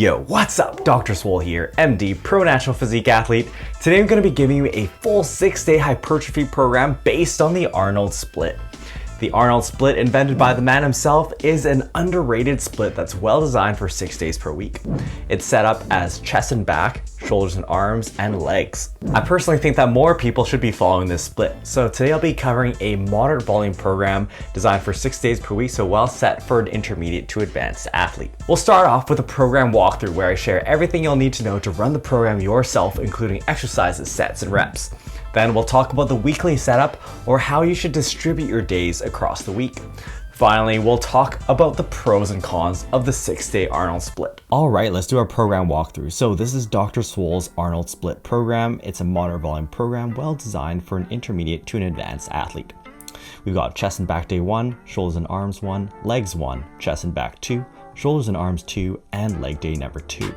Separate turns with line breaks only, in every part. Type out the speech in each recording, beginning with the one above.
Yo, what's up? Dr. Swole here, MD, Pro Natural Physique Athlete. Today I'm going to be giving you a full 6-day hypertrophy program based on the Arnold split. The Arnold split, invented by the man himself, is an underrated split that's well designed for 6 days per week. It's set up as chest and back, shoulders and arms, and legs. I personally think that more people should be following this split. So today I'll be covering a moderate volume program designed for 6 days per week, so well set for an intermediate to advanced athlete. We'll start off with a program walkthrough where I share everything you'll need to know to run the program yourself, including exercises, sets, and reps. Then we'll talk about the weekly setup, or how you should distribute your days across the week. Finally, we'll talk about the pros and cons of the 6-day Arnold split. All right, let's do our program walkthrough. So this is Dr. Swole's Arnold split program. It's a moderate volume program well designed for an intermediate to an advanced athlete. We've got chest and back day 1, shoulders and arms 1, legs 1, chest and back 2, shoulders and arms 2, and leg day number 2.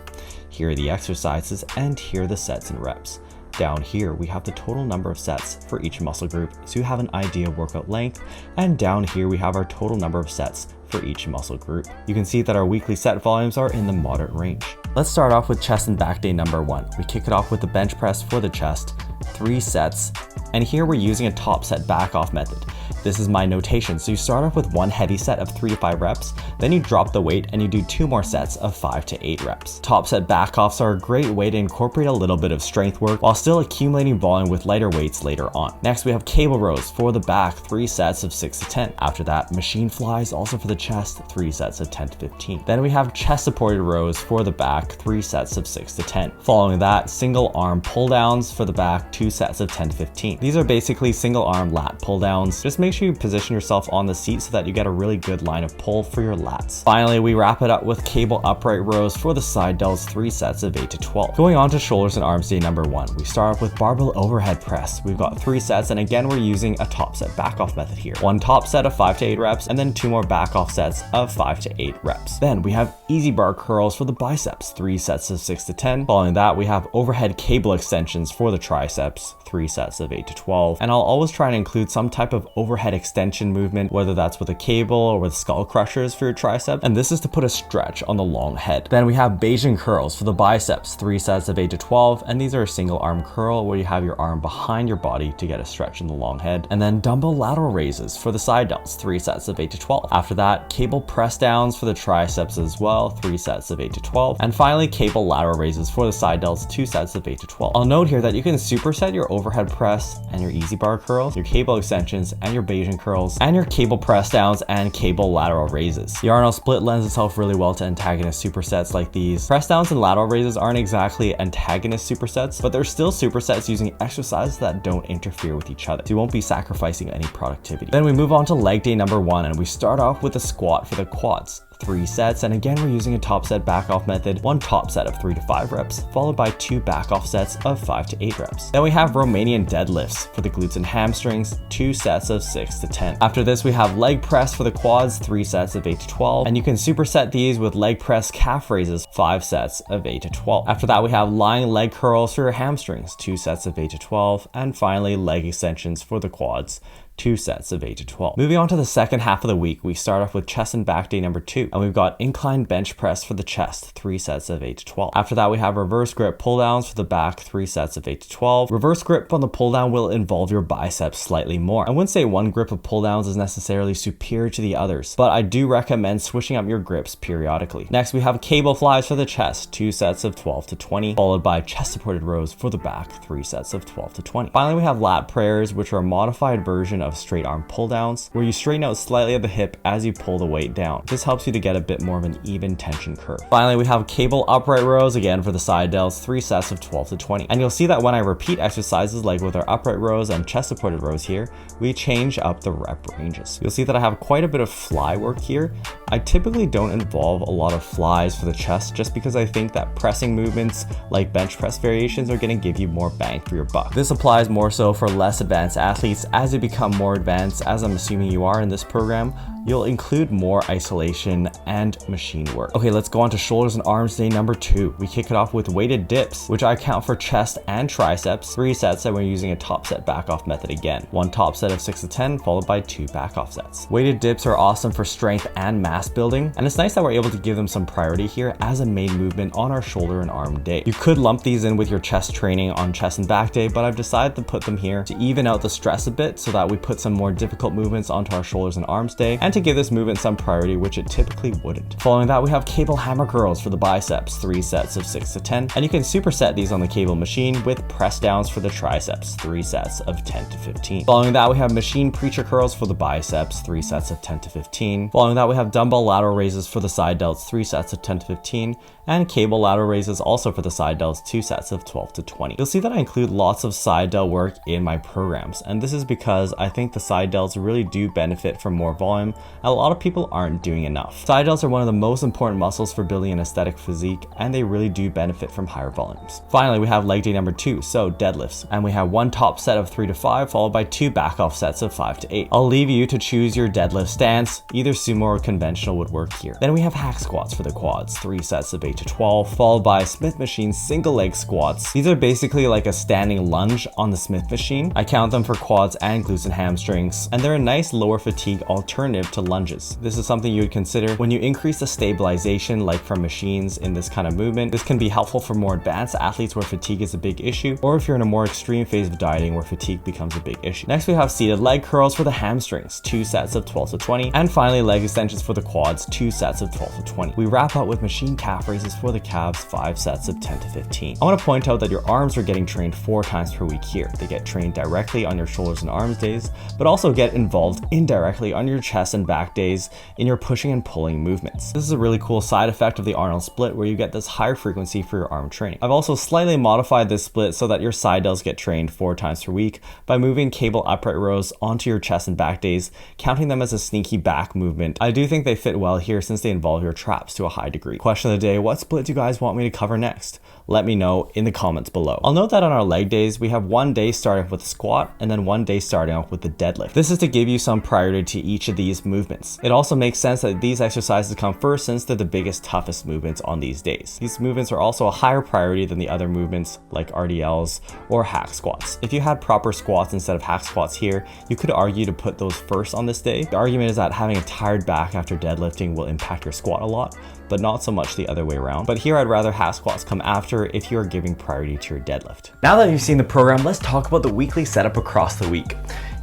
Here are the exercises, and here are the sets and reps. Down here, we have the total number of sets for each muscle group, so you have an idea of workout length, and down here we have our total number of sets for each muscle group. You can see that our weekly set volumes are in the moderate range. Let's start off with chest and back day number 1. We kick it off with the bench press for the chest, 3 sets, and here we're using a top set back off method. This is my notation, so you start off with one heavy set of 3 to 5 reps, then you drop the weight and you do 2 more sets of 5 to 8 reps. Top set back offs are a great way to incorporate a little bit of strength work while still accumulating volume with lighter weights later on. Next, we have cable rows for the back, 3 sets of 6 to 10. After that, machine flies also for the chest, 3 sets of 10 to 15. Then we have chest supported rows for the back, 3 sets of 6 to 10. Following that, single arm pull downs for the back, 2 sets of 10 to 15. These are basically single arm lat pull downs. Just make sure you position yourself on the seat so that you get a really good line of pull for your lats. Finally, we wrap it up with cable upright rows for the side delts, 3 sets of 8 to 12. Going on to shoulders and arms day number 1, we start off with barbell overhead press. We've got 3 sets, and again we're using a top set back off method here. 1 top set of 5 to 8 reps, and then 2 more back off sets of 5 to 8 reps. Then we have easy bar curls for the biceps, 3 sets of 6 to 10. Following that, we have overhead cable extensions for the triceps, 3 sets of 8 to 12. And I'll always try and include some type of overhead extension movement, whether that's with a cable or with skull crushers for your tricep, and this is to put a stretch on the long head. Then we have Bayesian curls for the biceps, 3 sets of 8 to 12, and these are a single arm curl where you have your arm behind your body to get a stretch in the long head. And then dumbbell lateral raises for the side delts, 3 sets of 8 to 12. After that, cable press downs for the triceps as well, 3 sets of 8 to 12. And finally, cable lateral raises for the side delts, 2 sets of 8 to 12. I'll note here that you can superset your overhead press and your easy bar curls, your cable extensions and your Bayesian curls, and your cable press downs and cable lateral raises. The Arnold split lends itself really well to antagonist supersets like these. Press downs and lateral raises aren't exactly antagonist supersets, but they're still supersets using exercises that don't interfere with each other, so you won't be sacrificing any productivity. Then we move on to leg day number 1, and we start off with a squat for the quads. 3 sets, and again we're using a top set back off method, 1 top set of 3 to 5 reps, followed by 2 back off sets of 5 to 8 reps. Then we have Romanian deadlifts for the glutes and hamstrings, 2 sets of 6 to 10. After this, we have leg press for the quads, 3 sets of 8 to 12, and you can superset these with leg press calf raises, 5 sets of 8 to 12. After that, we have lying leg curls for your hamstrings, 2 sets of 8 to 12, and finally leg extensions for the quads, 2 sets of 8 to 12. Moving on to the second half of the week, we start off with chest and back day number 2, and we've got incline bench press for the chest, 3 sets of 8 to 12. After that, we have reverse grip pull downs for the back, 3 sets of 8 to 12. Reverse grip on the pull down will involve your biceps slightly more. I wouldn't say one grip of pull downs is necessarily superior to the others, but I do recommend switching up your grips periodically. Next, we have cable flies for the chest, 2 sets of 12 to 20, followed by chest supported rows for the back, 3 sets of 12 to 20. Finally, we have lat prayers, which are a modified version of straight arm pull downs, where you straighten out slightly at the hip as you pull the weight down. This helps you to get a bit more of an even tension curve. Finally, we have cable upright rows, again for the side delts, 3 sets of 12 to 20. And you'll see that when I repeat exercises like with our upright rows and chest supported rows here, we change up the rep ranges. You'll see that I have quite a bit of fly work here. I typically don't involve a lot of flies for the chest just because I think that pressing movements like bench press variations are going to give you more bang for your buck. This applies more so for less advanced athletes. As you become more advanced, as I'm assuming you are in this program, you'll include more isolation and machine work. Okay, let's go on to shoulders and arms day number 2. We kick it off with weighted dips, which I count for chest and triceps. 3 sets that we're using a top set back off method again. 1 top set of 6 to 10 followed by 2 back off sets. Weighted dips are awesome for strength and mass building, and it's nice that we're able to give them some priority here as a main movement on our shoulder and arm day. You could lump these in with your chest training on chest and back day, but I've decided to put them here to even out the stress a bit so that we put some more difficult movements onto our shoulders and arms day, and to give this movement some priority, which it typically wouldn't. Following that, we have cable hammer curls for the biceps, 3 sets of 6 to 10, and you can superset these on the cable machine with press downs for the triceps, 3 sets of 10 to 15. Following that, we have machine preacher curls for the biceps, 3 sets of 10 to 15. Following that, we have dumbbell lateral raises for the side delts, 3 sets of 10 to 15, and cable lateral raises also for the side delts, 2 sets of 12 to 20. You'll see that I include lots of side delt work in my programs, and this is because I think the side delts really do benefit from more volume, and a lot of people aren't doing enough. Side delts are one of the most important muscles for building an aesthetic physique, and they really do benefit from higher volumes. Finally, we have leg day number 2, so deadlifts, and we have 1 top set of 3 to 5 followed by 2 back off sets of 5 to 8. I'll leave you to choose your deadlift stance. Either sumo or conventional would work here. Then we have hack squats for the quads, 3 sets of 8 to 12 followed by Smith machine single leg squats. These are basically like a standing lunge on the Smith machine. I count them for quads and glutes and hamstrings, and they're a nice lower fatigue alternative to lunges. This is something you would consider when you increase the stabilization like from machines in this kind of movement. This can be helpful for more advanced athletes where fatigue is a big issue, or if you're in a more extreme phase of dieting where fatigue becomes a big issue. Next, we have seated leg curls for the hamstrings, 2 sets of 12 to 20, and finally leg extensions for the quads, 2 sets of 12 to 20. We wrap up with machine calf raises for the calves, 5 sets of 10 to 15. I want to point out that your arms are getting trained 4 times per week here. They get trained directly on your shoulders and arms days, but also get involved indirectly on your chest and back days in your pushing and pulling movements. This is a really cool side effect of the Arnold split where you get this higher frequency for your arm training. I've also slightly modified this split so that your side delts get trained 4 times per week by moving cable upright rows onto your chest and back days, counting them as a sneaky back movement. I do think they fit well here since they involve your traps to a high degree. Question of the day, what split do you guys want me to cover next? Let me know in the comments below. I'll note that on our leg days, we have 1 day starting off with the squat and then 1 day starting off with the deadlift. This is to give you some priority to each of these movements. It also makes sense that these exercises come first since they're the biggest, toughest movements on these days. These movements are also a higher priority than the other movements like RDLs or hack squats. If you had proper squats instead of hack squats here, you could argue to put those first on this day. The argument is that having a tired back after deadlifting will impact your squat a lot, but not so much the other way around. But here I'd rather hack squats come after if you are giving priority to your deadlift. Now that you've seen the program, let's talk about the weekly setup across the week.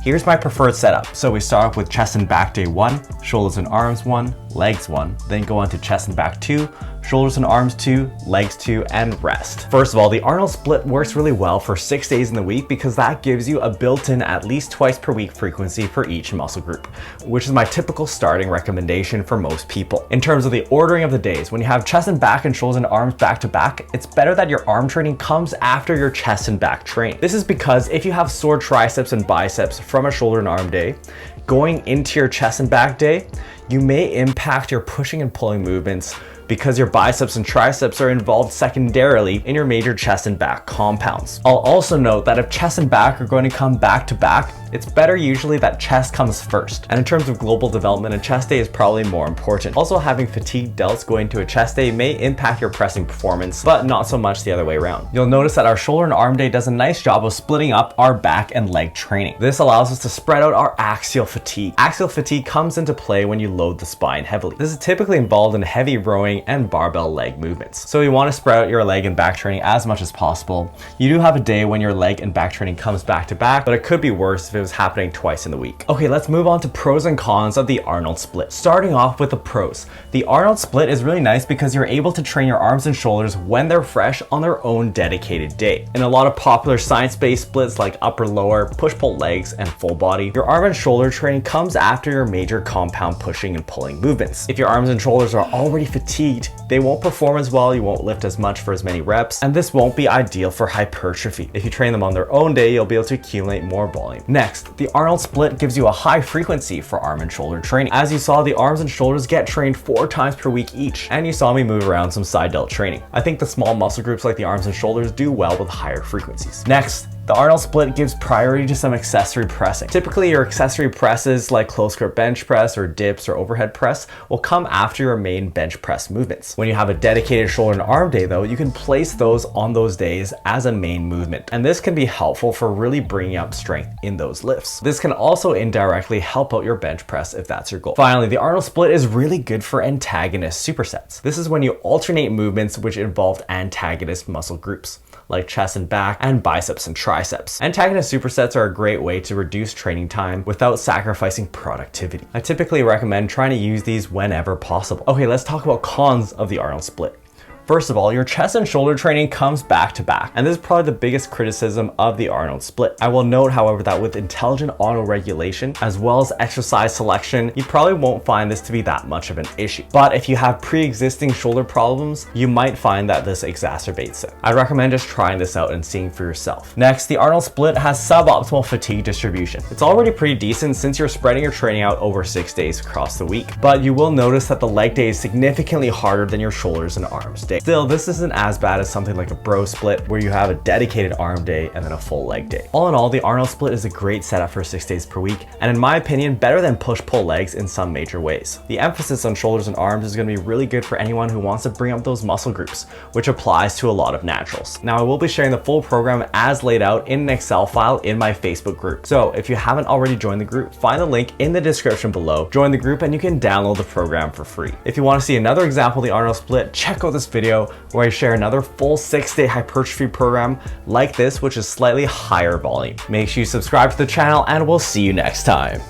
Here's my preferred setup. So we start off with chest and back day 1, shoulders and arms 1, legs 1, then go on to chest and back 2, shoulders and arms 2, legs 2, and rest. First of all, the Arnold split works really well for 6 days in the week because that gives you a built-in at least twice per week frequency for each muscle group, which is my typical starting recommendation for most people. In terms of the ordering of the days, when you have chest and back and shoulders and arms back to back, it's better that your arm training comes after your chest and back training. This is because if you have sore triceps and biceps from a shoulder and arm day, going into your chest and back day, you may impact your pushing and pulling movements because your biceps and triceps are involved secondarily in your major chest and back compounds. I'll also note that if chest and back are going to come back to back, it's better usually that chest comes first. And in terms of global development, a chest day is probably more important. Also, having fatigued delts going to a chest day may impact your pressing performance, but not so much the other way around. You'll notice that our shoulder and arm day does a nice job of splitting up our back and leg training. This allows us to spread out our axial fatigue. Axial fatigue comes into play when you load the spine heavily. This is typically involved in heavy rowing and barbell leg movements. So you want to spread out your leg and back training as much as possible. You do have a day when your leg and back training comes back to back, but it could be worse if it was happening twice in the week. Okay, let's move on to pros and cons of the Arnold split. Starting off with the pros. The Arnold split is really nice because you're able to train your arms and shoulders when they're fresh on their own dedicated day. In a lot of popular science-based splits like upper, lower, push-pull legs, and full body, your arm and shoulder training comes after your major compound pushing and pulling movements. If your arms and shoulders are already fatigued, they won't perform as well, you won't lift as much for as many reps, and this won't be ideal for hypertrophy. If you train them on their own day, you'll be able to accumulate more volume. Next, the Arnold split gives you a high frequency for arm and shoulder training. As you saw, the arms and shoulders get trained 4 times per week each, and you saw me move around some side delt training. I think the small muscle groups like the arms and shoulders do well with higher frequencies. Next, The Arnold split gives priority to some accessory pressing. Typically, your accessory presses like close grip bench press or dips or overhead press will come after your main bench press movements. When you have a dedicated shoulder and arm day though, you can place those on those days as a main movement. And this can be helpful for really bringing up strength in those lifts. This can also indirectly help out your bench press if that's your goal. Finally, the Arnold split is really good for antagonist supersets. This is when you alternate movements which involve antagonist muscle groups, like chest and back and biceps and triceps. Antagonist supersets are a great way to reduce training time without sacrificing productivity. I typically recommend trying to use these whenever possible. Okay, let's talk about cons of the Arnold split. First of all, your chest and shoulder training comes back to back, and this is probably the biggest criticism of the Arnold split. I will note, however, that with intelligent auto-regulation as well as exercise selection, you probably won't find this to be that much of an issue. But if you have pre-existing shoulder problems, you might find that this exacerbates it. I recommend just trying this out and seeing for yourself. Next, the Arnold split has suboptimal fatigue distribution. It's already pretty decent since you're spreading your training out over 6 days across the week, but you will notice that the leg day is significantly harder than your shoulders and arms day. Still, this isn't as bad as something like a bro split where you have a dedicated arm day and then a full leg day. All in all, the Arnold split is a great setup for 6 days per week, and in my opinion, better than push-pull legs in some major ways. The emphasis on shoulders and arms is going to be really good for anyone who wants to bring up those muscle groups, which applies to a lot of naturals. Now, I will be sharing the full program as laid out in an Excel file in my Facebook group. So if you haven't already joined the group, find the link in the description below, join the group, and you can download the program for free. If you want to see another example of the Arnold split, check out this video where I share another full 6-day hypertrophy program like this, which is slightly higher volume. Make sure you subscribe to the channel, and we'll see you next time.